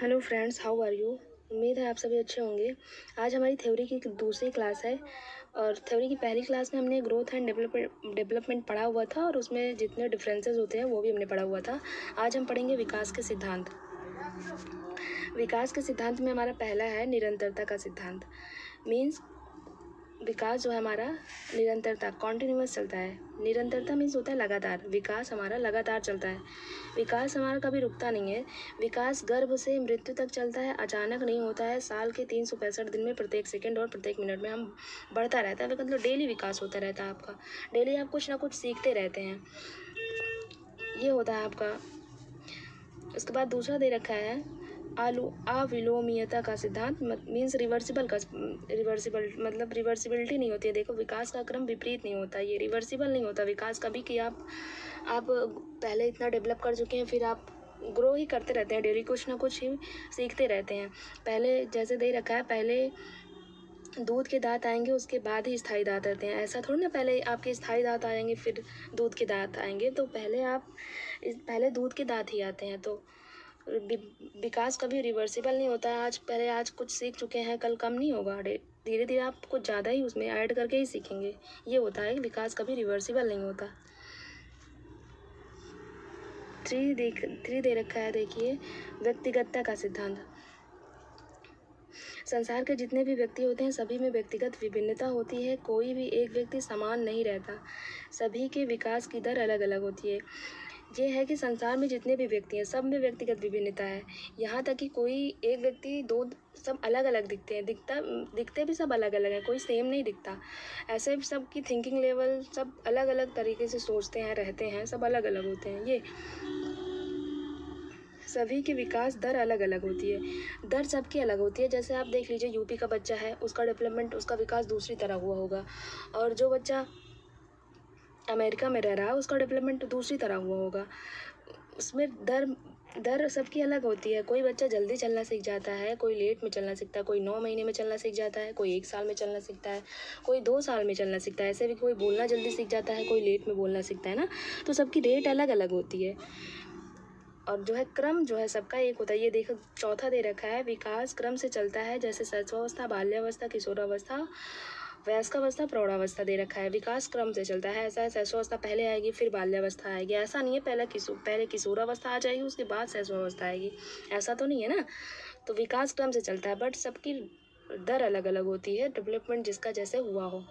Hello friends, how are you. उम्मीद है आप सभी अच्छे होंगे। आज हमारी थ्योरी की दूसरी क्लास है और थ्योरी की पहली क्लास में हमने ग्रोथ एंड डेवलपमेंट पढ़ा हुआ था और उसमें जितने डिफरेंसेस होते हैं वो भी हमने पढ़ा हुआ था। आज हम पढ़ेंगे विकास के सिद्धांत। विकास के सिद्धांत में हमारा पहला है निरंतरता का सिद्धांत। मीन्स विकास जो है हमारा निरंतरता कॉन्टिन्यूअस चलता है। निरंतरता मीन्स होता है लगातार। विकास हमारा लगातार चलता है। विकास हमारा कभी रुकता नहीं है। विकास गर्भ से मृत्यु तक चलता है, अचानक नहीं होता है। साल के 365 दिन में प्रत्येक सेकंड और प्रत्येक मिनट में हम बढ़ता रहता है। मतलब डेली विकास होता रहता है आपका। डेली आप कुछ ना कुछ सीखते रहते हैं। ये होता है आपका। उसके बाद दूसरा दे रखा है अविलोमीयता का सिद्धांत। मीन्स रिवर्सिबल मतलब रिवर्सिबिलिटी नहीं होती है। देखो, विकास का क्रम विपरीत नहीं होता, ये रिवर्सिबल नहीं होता विकास कभी कि आप पहले इतना डेवलप कर चुके हैं, फिर आप ग्रो ही करते रहते हैं। डेली कुछ ना कुछ ही सीखते रहते हैं। पहले जैसे दे रखा है, पहले दूध के दांत आएंगे उसके बाद ही स्थायी दांत आते हैं। ऐसा थोड़ी ना पहले आपके स्थायी दांत आएंगे फिर दूध के दांत आएंगे। तो पहले दूध के दांत ही आते हैं। तो विकास कभी रिवर्सिबल नहीं होता है। आज कुछ सीख चुके हैं, कल कम नहीं होगा। धीरे धीरे आप कुछ ज़्यादा ही उसमें ऐड करके ही सीखेंगे। ये होता है, विकास कभी रिवर्सिबल नहीं होता। 3 दे रखा है, देखिए, व्यक्तिगतता का सिद्धांत। संसार के जितने भी व्यक्ति होते हैं सभी में व्यक्तिगत विभिन्नता होती है। कोई भी एक व्यक्ति समान नहीं रहता। सभी के विकास की दर अलग अलग होती है। ये है कि संसार में जितने भी व्यक्ति हैं सब में व्यक्तिगत विभिन्नता है। यहाँ तक कि कोई एक व्यक्ति दो सब अलग अलग दिखते हैं। दिखते भी सब अलग अलग हैं, कोई सेम नहीं दिखता। ऐसे सब की थिंकिंग लेवल सब अलग अलग तरीके से सोचते हैं, रहते हैं, सब अलग अलग होते हैं। ये सभी की विकास दर अलग अलग होती है। दर सबकी अलग होती है। जैसे आप देख लीजिए, यूपी का बच्चा है, उसका डेवलपमेंट, उसका विकास दूसरी तरह हुआ होगा। और जो बच्चा अमेरिका में रह रहा है उसका डेवलपमेंट दूसरी तरह हुआ होगा। उसमें दर सबकी अलग होती है। कोई बच्चा जल्दी चलना सीख जाता है, कोई लेट में चलना सीखता है, कोई 9 महीने में चलना सीख जाता है, कोई 1 साल में चलना सीखता है, कोई 2 साल में चलना सीखता है। ऐसे भी कोई बोलना जल्दी सीख जाता है, कोई लेट में बोलना सीखता है ना। तो सबकी रेट अलग अलग होती है। और जो है क्रम जो है सबका एक होता है। ये देखो, चौथा दे रखा है, विकास क्रम से चलता है। जैसे शैशवावस्था, बाल्यावस्था, किशोरावस्था, वयस्कावस्था, प्रौढ़ावस्था दे रखा है। विकास क्रम से चलता है। ऐसा है, शैशवावस्था पहले आएगी फिर बाल्यावस्था आएगी। ऐसा नहीं है पहले किशोरावस्था आ जाएगी उसके बाद शैशवावस्था आएगी। ऐसा तो नहीं है ना। तो विकास क्रम से चलता है, बट सबकी दर अलग अलग होती है, डेवलपमेंट जिसका जैसे हुआ हो।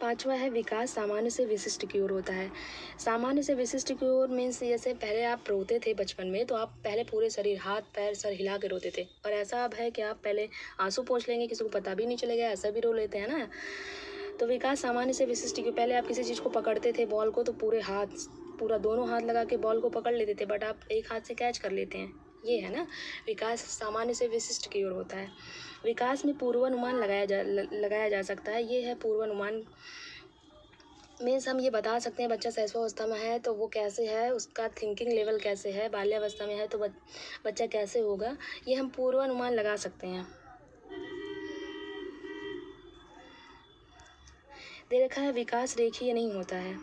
पांचवा है, विकास सामान्य से विशिष्ट की ओर होता है। सामान्य से विशिष्ट की ओर मीन्स जैसे पहले आप रोते थे बचपन में तो आप पहले पूरे शरीर, हाथ पैर सर हिला के रोते थे। और ऐसा अब है कि आप पहले आंसू पोंछ लेंगे, किसी को पता भी नहीं चलेगा, ऐसा भी रो लेते हैं ना। तो विकास सामान्य से विशिष्ट की। पहले आप किसी चीज़ को पकड़ते थे, बॉल को, तो पूरा दोनों हाथ लगा के बॉल को पकड़ लेते थे, बट आप एक हाथ से कैच कर लेते हैं। ये है ना, विकास सामान्य से विशिष्ट की ओर होता है। विकास में पूर्वानुमान लगाया जा सकता है। ये है पूर्वानुमान। मीन्स हम ये बता सकते हैं बच्चा शैशवावस्था में है तो वो कैसे है, उसका थिंकिंग लेवल कैसे है। बाल्यावस्था में है तो बच्चा कैसे होगा, ये हम पूर्वानुमान लगा सकते हैं। दे रखा है, विकास रेखीय नहीं होता है,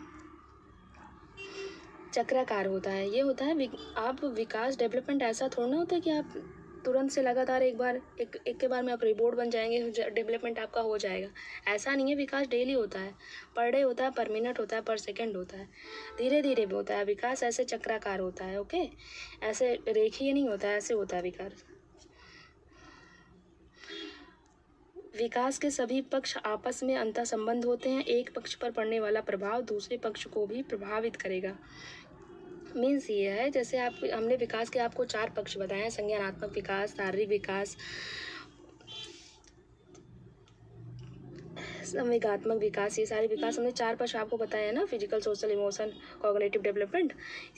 चक्राकार होता है। ये होता है आप विकास डेवलपमेंट ऐसा थोड़ा ना होता है कि आप तुरंत से लगातार एक के बार में आप रिपोर्ट बन जाएंगे, डेवलपमेंट आपका हो जाएगा। ऐसा नहीं है। विकास डेली होता है, पर डे होता है, पर मिनट होता है, पर सेकंड होता है, धीरे धीरे भी होता है। विकास ऐसे चक्राकार होता है। ओके, ऐसे रेखीय नहीं होता है, ऐसे होता है विकास। विकास के सभी पक्ष आपस में अंतःसंबंध होते हैं। एक पक्ष पर पड़ने वाला प्रभाव दूसरे पक्ष को भी प्रभावित करेगा। मीन्स ये है, जैसे हमने विकास के आपको 4 पक्ष बताए हैं, संज्ञानात्मक विकास, शारीरिक विकास, संवेगात्मक विकास। ये सारे विकास हमने 4 पक्ष आपको बताए हैं ना, physical, social, emotion, cognitive development.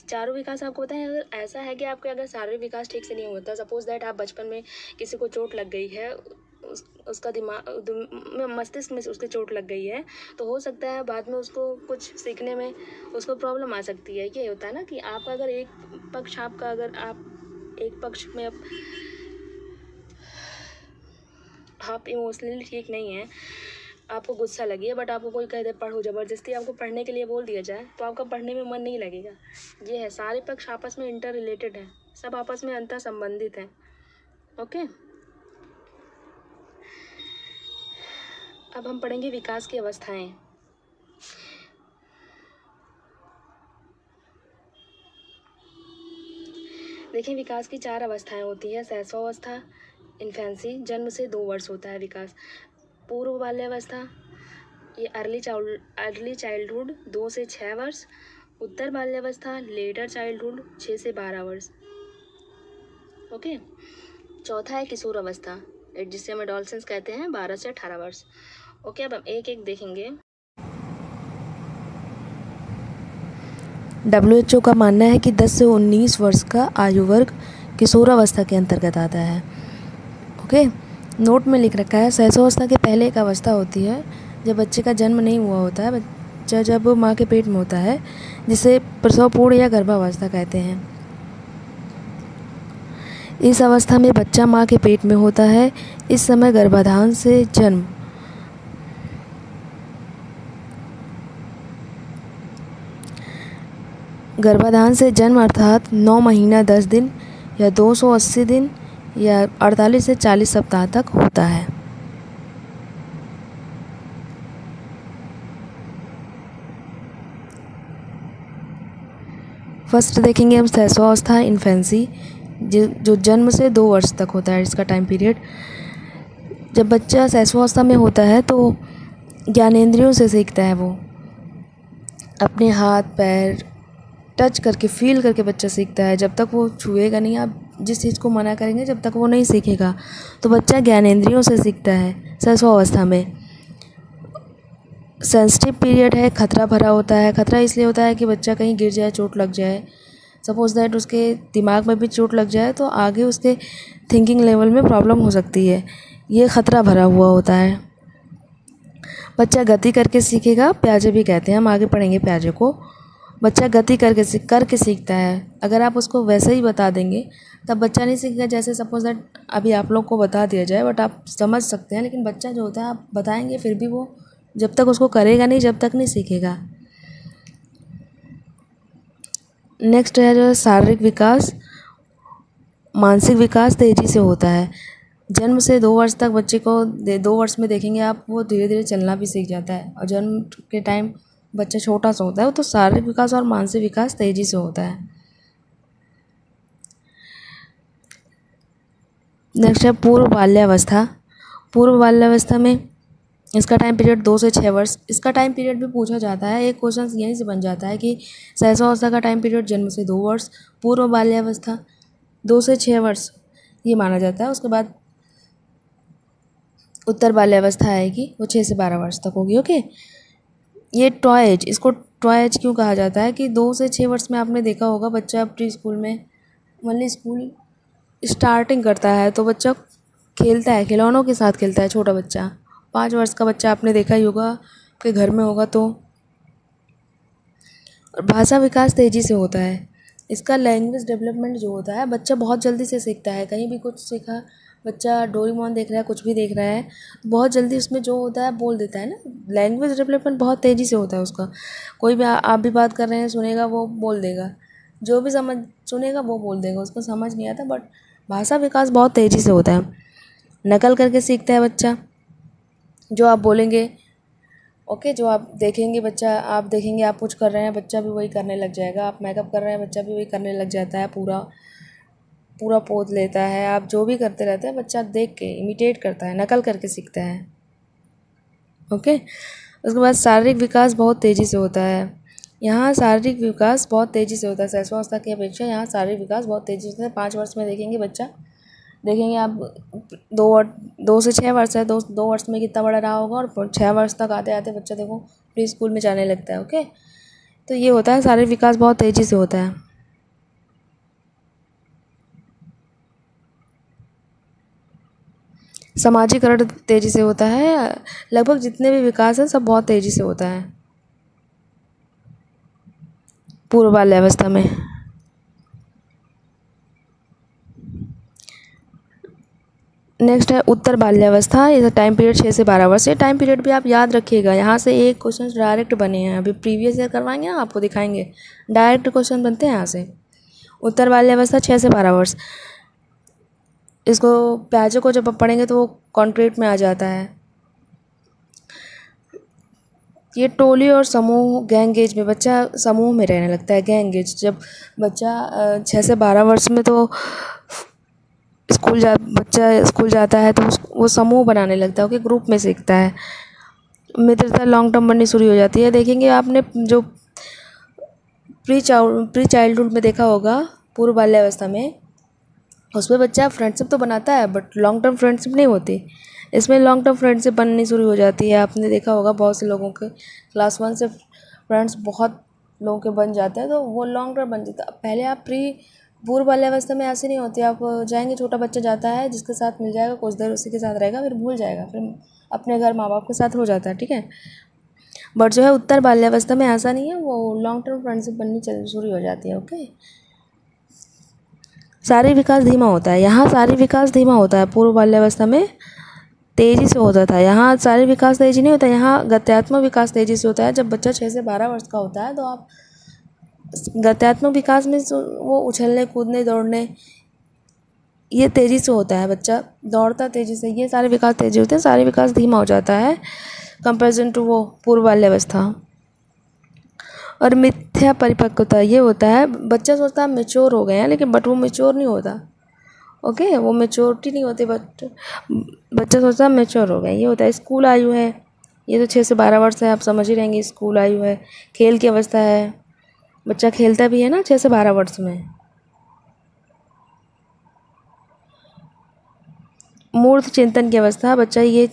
चारों विकास आपको बताए हैं। अगर ऐसा है कि आपके अगर शारीरिक विकास ठीक से नहीं होता, सपोज दैट आप बचपन में किसी को चोट लग गई है, उसका मस्तिष्क में उसके चोट लग गई है, तो हो सकता है बाद में उसको कुछ सीखने में उसको प्रॉब्लम आ सकती है। ये होता है ना कि आप अगर एक पक्ष में आप इमोशनली ठीक नहीं है आपको गुस्सा लगी है, बट आपको कोई कह दे पढ़ो, ज़बरदस्ती आपको पढ़ने के लिए बोल दिया जाए तो आपका पढ़ने में मन नहीं लगेगा। ये है, सारे पक्ष आपस में इंटर रिलेटेड हैं, सब आपस में अंतर संबंधित हैं। ओके, अब हम पढ़ेंगे विकास की अवस्थाएं। देखिए, विकास की 4 अवस्थाएं होती है। शैशवावस्था, इन्फेंसी, जन्म से 2 वर्ष होता है विकास। पूर्व बाल्यावस्था, ये अर्ली चाइल्डहुड 2 से 6 वर्ष। उत्तर बाल्यावस्था, लेटर चाइल्डहुड 6 से 12 वर्ष। ओके, चौथा है किशोर अवस्था, जिसे हम एडोलसेंस कहते हैं, 12 से 18 वर्ष। ओके, अब हम एक एक देखेंगे। WHO का मानना है कि 10 से 19 वर्ष का आयु वर्ग किशोरावस्था के अंतर्गत आता है। ओके, नोट में लिख रखा है, शैशवावस्था के पहले एक अवस्था होती है जब बच्चे का जन्म नहीं हुआ होता है, बच्चा जब माँ के पेट में होता है, जिसे प्रसव पूर्व या गर्भावस्था कहते हैं। इस अवस्था में बच्चा माँ के पेट में होता है। इस समय गर्भाधान से जन्म अर्थात 9 महीना 10 दिन या 280 दिन या 48 से 40 सप्ताह तक होता है। फर्स्ट देखेंगे हम शैशवावस्था, इन्फेंसी, जो जन्म से 2 वर्ष तक होता है, इसका टाइम पीरियड। जब बच्चा शैशवावस्था में होता है तो ज्ञानेंद्रियों से सीखता है। वो अपने हाथ पैर टच करके, फील करके बच्चा सीखता है। जब तक वो छुएगा नहीं, आप जिस चीज़ को मना करेंगे जब तक वो नहीं सीखेगा। तो बच्चा ज्ञानेंद्रियों से सीखता है शैशवावस्था में। सेंसिटिव पीरियड है, खतरा भरा होता है। खतरा इसलिए होता है कि बच्चा कहीं गिर जाए, चोट लग जाए, सपोज दैट उसके दिमाग में भी चोट लग जाए तो आगे उसके थिंकिंग लेवल में प्रॉब्लम हो सकती है। ये खतरा भरा हुआ होता है। बच्चा गति करके सीखेगा, प्याजे भी कहते हैं, हम आगे पढ़ेंगे प्याजे को। बच्चा गति करके सीखता है। अगर आप उसको वैसे ही बता देंगे तब बच्चा नहीं सीखेगा। जैसे सपोज दैट अभी आप लोग को बता दिया जाए, बट आप समझ सकते हैं, लेकिन बच्चा जो होता है आप बताएंगे फिर भी वो जब तक उसको करेगा नहीं, जब तक नहीं सीखेगा। नेक्स्ट है जो शारीरिक विकास, मानसिक विकास तेज़ी से होता है। जन्म से 2 वर्ष तक बच्चे को 2 वर्ष में देखेंगे आप, वो धीरे धीरे चलना भी सीख जाता है। और जन्म के टाइम बच्चा छोटा सा होता है, तो शारीरिक विकास और मानसिक विकास तेज़ी से होता है। नेक्स्ट है पूर्व बाल्यावस्था। पूर्व बाल्यावस्था में इसका टाइम पीरियड 2 से 6 वर्ष। इसका टाइम पीरियड भी पूछा जाता है, एक क्वेश्चन यहीं से बन जाता है कि शैशवावस्था का टाइम पीरियड जन्म से 2 वर्ष, पूर्व बाल्यावस्था 2 से 6 वर्ष ये माना जाता है। उसके बाद उत्तर बाल्यावस्था आएगी, वो 6 से 12 वर्ष तक होगी। ओके, ये टॉय एज, इसको टॉय एज क्यों कहा जाता है कि 2 से 6 वर्ष में आपने देखा होगा बच्चा प्री स्कूल में, मतलब स्कूल स्टार्टिंग करता है तो बच्चा खेलता है, खिलौनों के साथ खेलता है। छोटा बच्चा 5 वर्ष का बच्चा आपने देखा ही होगा कि घर में होगा तो। और भाषा विकास तेज़ी से होता है। इसका लैंग्वेज डेवलपमेंट जो होता है, बच्चा बहुत जल्दी से सीखता है। कहीं भी कुछ सीखा, बच्चा डोरेमोन देख रहा है, कुछ भी देख रहा है, बहुत जल्दी उसमें जो होता है बोल देता है ना। लैंग्वेज डेवलपमेंट बहुत तेज़ी से होता है उसका। कोई भी आप भी बात कर रहे हैं, सुनेगा वो बोल देगा, जो भी सुनेगा वो बोल देगा, उसको समझ नहीं आता। बट भाषा विकास बहुत तेज़ी से होता है। नकल करके सीखता है बच्चा, जो आप बोलेंगे, ओके, जो आप देखेंगे बच्चा, आप देखेंगे आप कुछ कर रहे हैं, बच्चा भी वही करने लग जाएगा। आप मेकअप कर रहे हैं, बच्चा भी वही करने लग जाता है, पूरा पोज लेता है। आप जो भी करते रहते हैं, बच्चा देख के इमिटेट करता है, नकल करके सीखता है। ओके, उसके बाद शारीरिक विकास बहुत तेज़ी से होता है। यहाँ शारीरिक विकास बहुत तेज़ी से होता है, शैशवावस्था की अपेक्षा यहाँ शारीरिक विकास बहुत तेज़ी से होता है। 5 वर्ष में देखेंगे बच्चा, देखेंगे आप 2 से 6 वर्ष है, 2 वर्ष में कितना बड़ा रहा होगा, और 6 वर्ष तक आते आते बच्चा देखो प्री स्कूल में जाने लगता है। ओके, तो ये होता है, शारीरिक विकास बहुत तेज़ी से होता है। सामाजिकरण तेज़ी से होता है। लगभग जितने भी विकास हैं सब बहुत तेज़ी से होता है पूर्व बाल्यावस्था में। नेक्स्ट है उत्तर बाल्यावस्था। ये टाइम पीरियड 6 से 12 वर्ष। ये टाइम पीरियड भी आप याद रखिएगा, यहाँ से एक क्वेश्चन डायरेक्ट बने हैं। अभी प्रीवियस ईयर करवाएंगे ना, आपको दिखाएंगे डायरेक्ट क्वेश्चन बनते हैं यहाँ से। उत्तर बाल्यावस्था 6 से 12 वर्ष। इसको प्याजे को जब आप पढ़ेंगे तो वो कॉन्क्रीट में आ जाता है। ये टोली और समूह गैंग एज में बच्चा समूह में रहने लगता है। गैंग एज जब बच्चा 6 से 12 वर्ष में तो बच्चा स्कूल जाता है तो वो समूह बनाने लगता है। ओके, ग्रुप में सीखता है। मित्रता लॉन्ग टर्म बननी शुरू हो जाती है। देखेंगे आपने जो प्री चाइल्डहुड में देखा होगा, पूर्व बाल्यावस्था में, उसमें बच्चा फ्रेंडशिप तो बनाता है बट लॉन्ग टर्म फ्रेंडशिप नहीं होती। इसमें लॉन्ग टर्म फ्रेंडशिप बननी शुरू हो जाती है। आपने देखा होगा बहुत से लोगों के क्लास 1 से फ्रेंड्स बहुत लोगों के बन जाते हैं, तो वो लॉन्ग टर्म बन जाता है। पहले आप पूर्व बाल्यावस्था में ऐसे नहीं होती। आप जाएंगे, छोटा बच्चा जाता है, जिसके साथ मिल जाएगा, कुछ देर उसी के साथ रहेगा, फिर भूल जाएगा, फिर अपने घर माँ बाप के साथ हो जाता है, ठीक है। बट जो है उत्तर बाल्यावस्था में ऐसा नहीं है, वो लॉन्ग टर्म फ्रेंडशिप बननी शुरू हो जाती है। ओके, शारीरिक विकास धीमा होता है। यहाँ शारीरिक विकास धीमा होता है। पूर्व बाल्यावस्था में तेज़ी से होता था, यहाँ शारीरिक विकास तेज़ी नहीं होता, यहाँ गत्यात्मक विकास तेज़ी से होता है। जब बच्चा 6 से 12 वर्ष का होता है तो आप गत्यात्मक विकास में वो उछलने कूदने दौड़ने ये तेज़ी से होता है। बच्चा दौड़ता तेज़ी से, ये सारे विकास तेज़ी होते हैं। सारे विकास धीमा हो जाता है कंपैरिजन टू वो पूर्व बाल्यावस्था। और मिथ्या परिपक्वता ये होता है, बच्चा सोचता है मेच्योर हो गए हैं, लेकिन बट वो मेच्योर नहीं होता। ओके, वो मेच्योरिटी नहीं होती, बट बच्चा सोचता है मेच्योर हो गए, ये होता है। स्कूल आयु है, ये तो 6 से 12 वर्ष है, आप समझ ही रहेंगे। स्कूल आयु है, खेल की अवस्था है, बच्चा खेलता भी है ना 6 से 12 वर्ष में। मूर्त चिंतन की अवस्था, बच्चा ये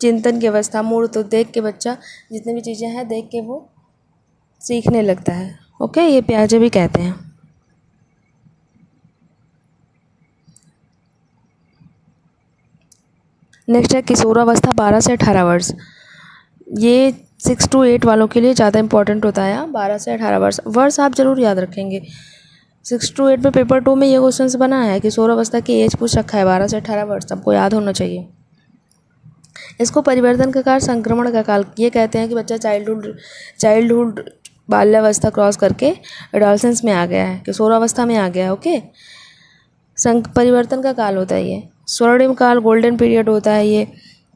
चिंतन की अवस्था, मूर्त तो देख के बच्चा जितनी भी चीज़ें हैं देख के वो सीखने लगता है। ओके, ये प्याजे भी कहते हैं। नेक्स्ट है किशोरावस्था 12 से 18 वर्ष। ये 6 to 8 वालों के लिए ज़्यादा इंपॉर्टेंट होता है। 12 से 18 वर्ष आप ज़रूर याद रखेंगे। 6 to 8 में पेपर 2 में ये क्वेश्चन बना है। किशोरावस्था की एज पूछ रखा है 12 से 18 वर्ष, सबको याद होना चाहिए। इसको परिवर्तन का काल, संक्रमण का काल ये कहते हैं कि बच्चा चाइल्डहुड बाल्यावस्था क्रॉस करके एडोलसेंस में आ गया है, किशोरावस्था में आ गया है। ओके, परिवर्तन का काल होता है ये। स्वर्णिम काल, गोल्डन पीरियड होता है ये।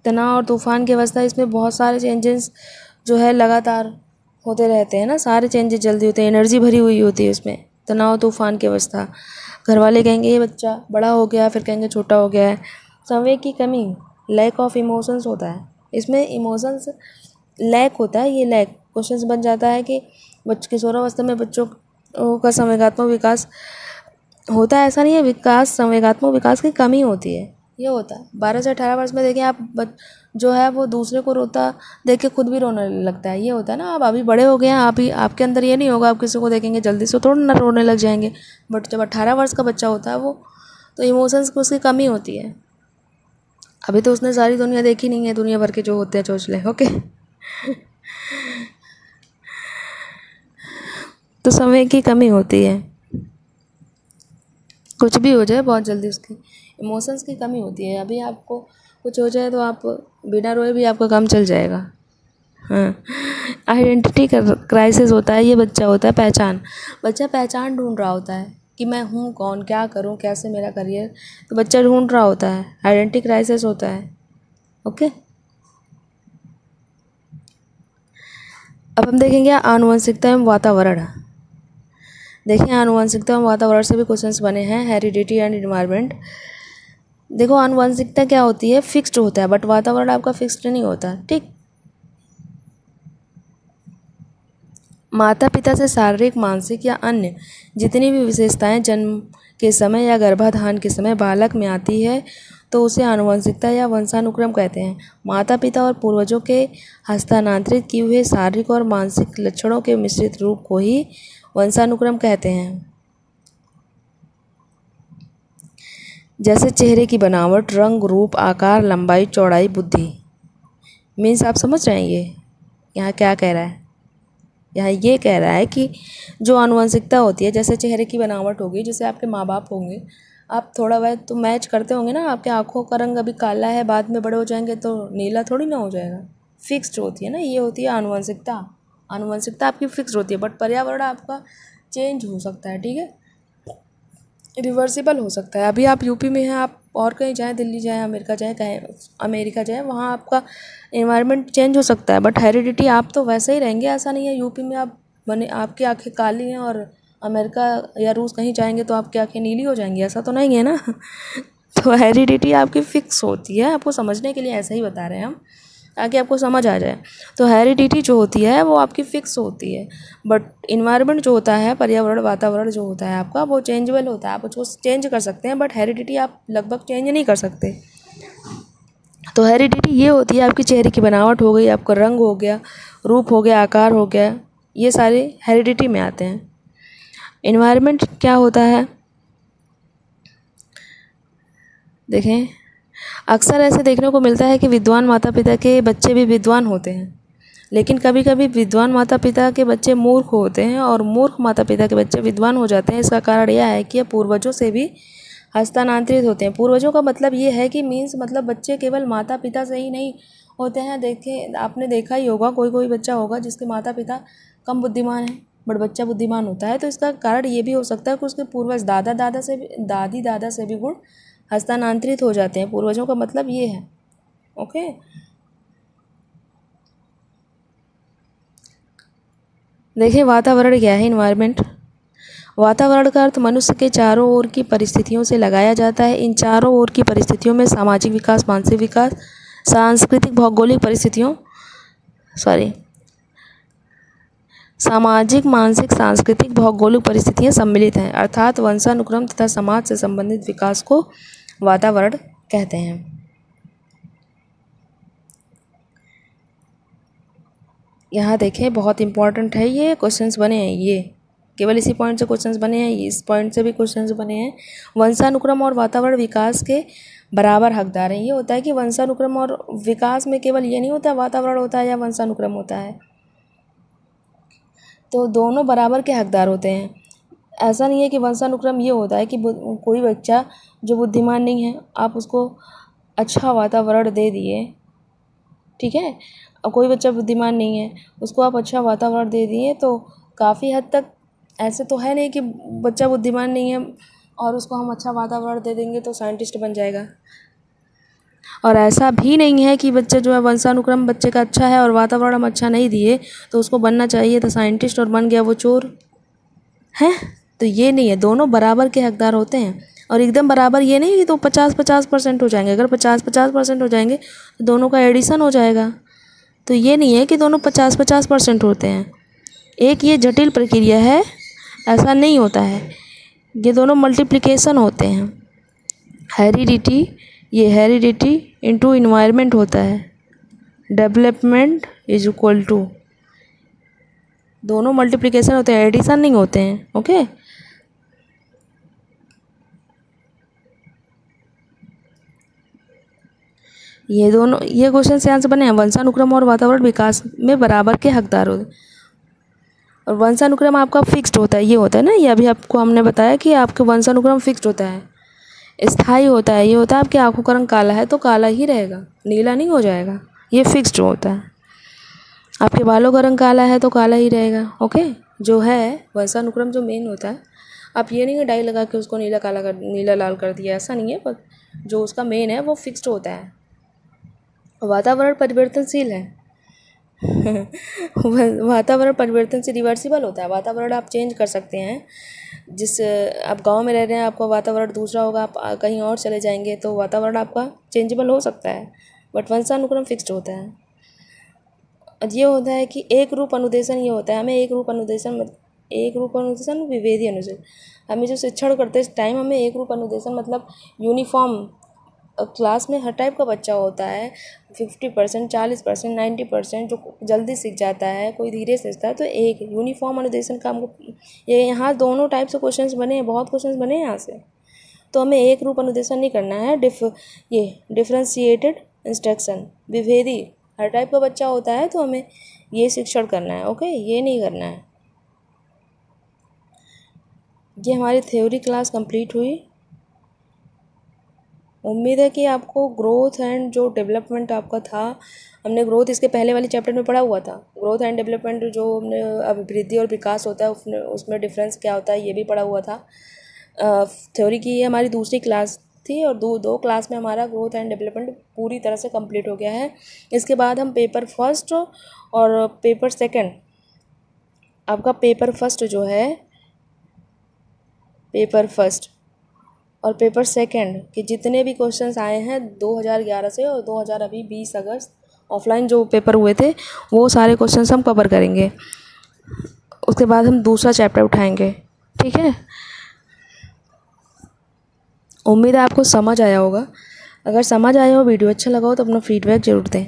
तनाव और तूफान की अवस्था, इसमें बहुत सारे चेंजेस जो है लगातार होते रहते हैं ना, सारे चेंजेस जल्दी होते हैं, एनर्जी भरी हुई होती है इसमें। तनाव तूफान की अवस्था, घर वाले कहेंगे ये बच्चा बड़ा हो गया, फिर कहेंगे छोटा हो गया है। संवेग की कमी, लैक ऑफ इमोशंस होता है इसमें, इमोशंस लैक होता है। ये लैक क्वेश्चन बन जाता है कि किशोरावस्था में बच्चों का संवेगात्मक विकास होता है, ऐसा नहीं है। विकास, संवेगात्मक विकास की कमी होती है, ये होता है। 12 से 18 वर्ष में देखें आप जो है वो दूसरे को रोता देख के खुद भी रोने लगता है, ये होता है ना। आप अभी बड़े हो गए हैं, आपके अंदर ये नहीं होगा, आप किसी को देखेंगे जल्दी से थोड़ा ना रोने लग जाएंगे। बट जब 18 वर्ष का बच्चा होता है वो तो इमोशंस की उसकी कमी होती है। अभी तो उसने सारी दुनिया देखी नहीं है, दुनिया भर के जो होते हैं चोचले। ओके, तो समय की कमी होती है, कुछ भी हो जाए बहुत जल्दी उसकी इमोशंस की कमी होती है। अभी आपको कुछ हो जाए तो आप बिना रोए भी आपका काम चल जाएगा। हाँ, आइडेंटिटी क्राइसिस होता है, ये बच्चा होता है पहचान, बच्चा पहचान ढूंढ रहा होता है कि मैं हूँ कौन, क्या करूँ, कैसे मेरा करियर, तो बच्चा ढूंढ रहा होता है, आइडेंटिटी क्राइसिस होता है। ओके, अब हम देखेंगे आनुवंशिकता एवं वातावरण। देखिए, आनुवंशिकता एवं वातावरण से भी क्वेश्चंस बने हैं, हेरिडिटी एंड एनवायरनमेंट। देखो, आनुवंशिकता क्या होती है, फिक्स्ड होता है, बट वातावरण आपका फिक्स्ड नहीं होता। ठीक, माता पिता से शारीरिक, मानसिक या अन्य जितनी भी विशेषताएं जन्म के समय या गर्भाधान के समय बालक में आती है तो उसे आनुवंशिकता या वंशानुक्रम कहते हैं। माता पिता और पूर्वजों के हस्तांतरित किए हुए शारीरिक और मानसिक लक्षणों के मिश्रित रूप को ही वंशानुक्रम कहते हैं। जैसे चेहरे की बनावट, रंग, रूप, आकार, लंबाई, चौड़ाई, बुद्धि। मीन्स आप समझ रहे हैं ये यहाँ क्या कह रहा है? यहाँ ये कह रहा है कि जो आनुवंशिकता होती है, जैसे चेहरे की बनावट होगी, जैसे आपके माँ बाप होंगे, आप थोड़ा बहुत तो मैच करते होंगे ना, आपके आँखों का रंग अभी काला है, बाद में बड़े हो जाएंगे तो नीला थोड़ी ना हो जाएगा। फिक्स्ड होती है ना, ये होती है आनुवंशिकता। आनुवंशिकता आपकी फिक्स्ड होती है, बट पर्यावरण आपका चेंज हो सकता है, ठीक है, रिवर्सिबल हो सकता है। अभी आप यूपी में हैं, आप और कहीं जाएँ, दिल्ली जाएँ, अमेरिका जाएँ, कहीं अमेरिका जाएँ, वहाँ आपका इन्वायरमेंट चेंज हो सकता है, बट हेरिडिटी आप तो वैसे ही रहेंगे। ऐसा नहीं है यूपी में आप बने आपकी आँखें काली हैं और अमेरिका या रूस कहीं जाएंगे तो आपकी आँखें नीली हो जाएंगी, ऐसा तो नहीं है ना। तो हेरिडिटी आपकी फ़िक्स होती है, आपको समझने के लिए ऐसा ही बता रहे हैं हम, ताकि आपको समझ आ जाए। तो हेरिडिटी जो होती है वो आपकी फ़िक्स होती है, बट इन्वायरमेंट जो होता है, पर्यावरण वातावरण जो होता है आपका, वो चेंजेबल होता है। आप उसको चेंज कर सकते हैं, बट हेरिडिटी आप लगभग चेंज नहीं कर सकते। तो हेरिडिटी ये होती है, आपकी चेहरे की बनावट हो गई, आपका रंग हो गया, रूप हो गया, आकार हो गया, ये सारे हेरिडिटी में आते हैं। इन्वायरमेंट क्या होता है, देखें, अक्सर ऐसे देखने को मिलता है कि विद्वान माता पिता के बच्चे भी विद्वान होते हैं, लेकिन कभी कभी विद्वान माता पिता के बच्चे मूर्ख होते हैं और मूर्ख माता पिता के बच्चे विद्वान हो जाते हैं। इसका कारण यह है कि ये पूर्वजों से भी हस्तांतरित होते हैं। पूर्वजों का मतलब ये है कि मीन्स मतलब बच्चे केवल माता पिता से ही नहीं होते हैं। देखें, आपने देखा ही होगा, कोई कोई बच्चा होगा जिसके माता पिता कम बुद्धिमान है, बट बच्चा बुद्धिमान होता है। तो इसका कारण ये भी हो सकता है कि उसके पूर्वज दादा दादा से भी गुण हस्तांतरित हो जाते हैं। पूर्वजों का मतलब ये है। ओके, देखिए वातावरण क्या है, इन्वायरमेंट। वातावरण का अर्थ मनुष्य के चारों ओर की परिस्थितियों से लगाया जाता है। इन चारों ओर की परिस्थितियों में सामाजिक विकास, मानसिक विकास, सांस्कृतिक भौगोलिक परिस्थितियों सामाजिक, मानसिक, सांस्कृतिक, भौगोलिक परिस्थितियाँ सम्मिलित हैं, अर्थात वंशानुक्रम तथा समाज से संबंधित विकास को वातावरण कहते हैं। यहाँ देखें, बहुत इंपॉर्टेंट है, ये क्वेश्चंस बने हैं, ये केवल इसी पॉइंट से क्वेश्चंस बने हैं, इस पॉइंट से भी क्वेश्चंस बने हैं। वंशानुक्रम और वातावरण विकास के बराबर हकदार हैं। ये होता है कि वंशानुक्रम और विकास में केवल ये नहीं होता वातावरण होता है या वंशानुक्रम होता है, तो दोनों बराबर के हकदार होते हैं। ऐसा नहीं है कि वंशानुक्रम ये होता है कि कोई बच्चा जो बुद्धिमान नहीं है, आप उसको अच्छा वातावरण दे दिए, ठीक है, और कोई बच्चा बुद्धिमान नहीं है, उसको आप अच्छा वातावरण दे दिए, तो काफ़ी हद तक ऐसे तो है नहीं कि बच्चा बुद्धिमान नहीं है और उसको हम अच्छा वातावरण दे देंगे तो साइंटिस्ट बन जाएगा। और ऐसा भी नहीं है कि बच्चा जो है वंशानुक्रम बच्चे का अच्छा है और वातावरण हम अच्छा नहीं दिए तो उसको बनना चाहिए था साइंटिस्ट और बन गया वो चोर है। तो ये नहीं है, दोनों बराबर के हकदार होते हैं। और एकदम बराबर ये नहीं कि तो 50-50% हो जाएंगे। अगर 50-50% हो जाएंगे तो दोनों का एडिशन हो जाएगा। तो ये नहीं है कि दोनों 50-50% होते हैं। एक ये जटिल प्रक्रिया है, ऐसा नहीं होता है, ये दोनों मल्टीप्लिकेशन होते हैं। हेरिडिटी इनटू इन्वायरमेंट होता है। डेवलपमेंट इज इक्वल टू, दोनों मल्टीप्लिकेशन होते हैं, एडिशन नहीं होते हैं। ओके, ये दोनों, ये क्वेश्चन से आंसर बने हैं, वंशानुक्रम और वातावरण विकास में बराबर के हकदार होते हैं। और वंशानुक्रम आपका फिक्स्ड होता है, ये होता है ना, ये अभी आपको हमने बताया कि आपका वंशानुक्रम फिक्स्ड होता है, स्थायी होता है। ये होता है आपकी आंखों का रंग काला है तो काला ही रहेगा, नीला नहीं हो जाएगा, ये फिक्स्ड होता है। आपके बालों का रंग काला है तो काला ही रहेगा। ओके, जो है वंशानुक्रम जो मेन होता है, आप ये नहीं डाई लगा के उसको नीला लाल कर दिया, ऐसा नहीं है, पर जो उसका मेन है वो फिक्स्ड होता है। वातावरण परिवर्तनशील है। वातावरण परिवर्तन से रिवर्सिबल होता है। वातावरण आप चेंज कर सकते हैं, जिस आप गांव में रह रहे हैं आपका वातावरण दूसरा होगा, आप कहीं और चले जाएंगे तो वातावरण आपका चेंजेबल हो सकता है, बट वंशानुक्रम फिक्स्ड होता है। ये होता है कि एक रूप अनुदेशन, ये होता है हमें एक रूप अनुदेशन विभेदी अनुदेशन, हमें जो शिक्षण करते टाइम हमें एक रूप अनुदेशन मतलब यूनिफॉर्म, क्लास में हर टाइप का बच्चा होता है, 50%, 40%, 90%, जो जल्दी सीख जाता है, कोई धीरे सीखता है। तो एक यूनिफॉर्म अनुदेशन का हमको, ये यहाँ दोनों टाइप से क्वेश्चंस बने हैं, बहुत क्वेश्चंस बने हैं यहाँ से। तो हमें एक रूप अनुदेशन नहीं करना है, ये डिफ्रेंशिएटेड इंस्ट्रक्शन, विभेदी, हर टाइप का बच्चा होता है तो हमें ये शिक्षण करना है। ओके, ये नहीं करना है। ये हमारी थ्योरी क्लास कंप्लीट हुई। उम्मीद है कि आपको ग्रोथ एंड जो डेवलपमेंट आपका था, हमने ग्रोथ इसके पहले वाले चैप्टर में पढ़ा हुआ था। ग्रोथ एंड डेवलपमेंट जो हमने अभिवृद्धि और विकास होता है उसमें डिफरेंस क्या होता है ये भी पढ़ा हुआ था। थ्योरी की ये हमारी दूसरी क्लास थी और दो क्लास में हमारा ग्रोथ एंड डेवलपमेंट पूरी तरह से कंप्लीट हो गया है। इसके बाद हम पेपर फर्स्ट और पेपर सेकंड, आपका पेपर फर्स्ट जो है, पेपर फर्स्ट और पेपर सेकंड के जितने भी क्वेश्चंस आए हैं 2011 से और 2020 अगस्त ऑफलाइन जो पेपर हुए थे वो सारे क्वेश्चंस हम कवर करेंगे। उसके बाद हम दूसरा चैप्टर उठाएंगे, ठीक है। उम्मीद है आपको समझ आया होगा। अगर समझ आया हो, वीडियो अच्छा लगा हो तो अपना फीडबैक ज़रूर दें।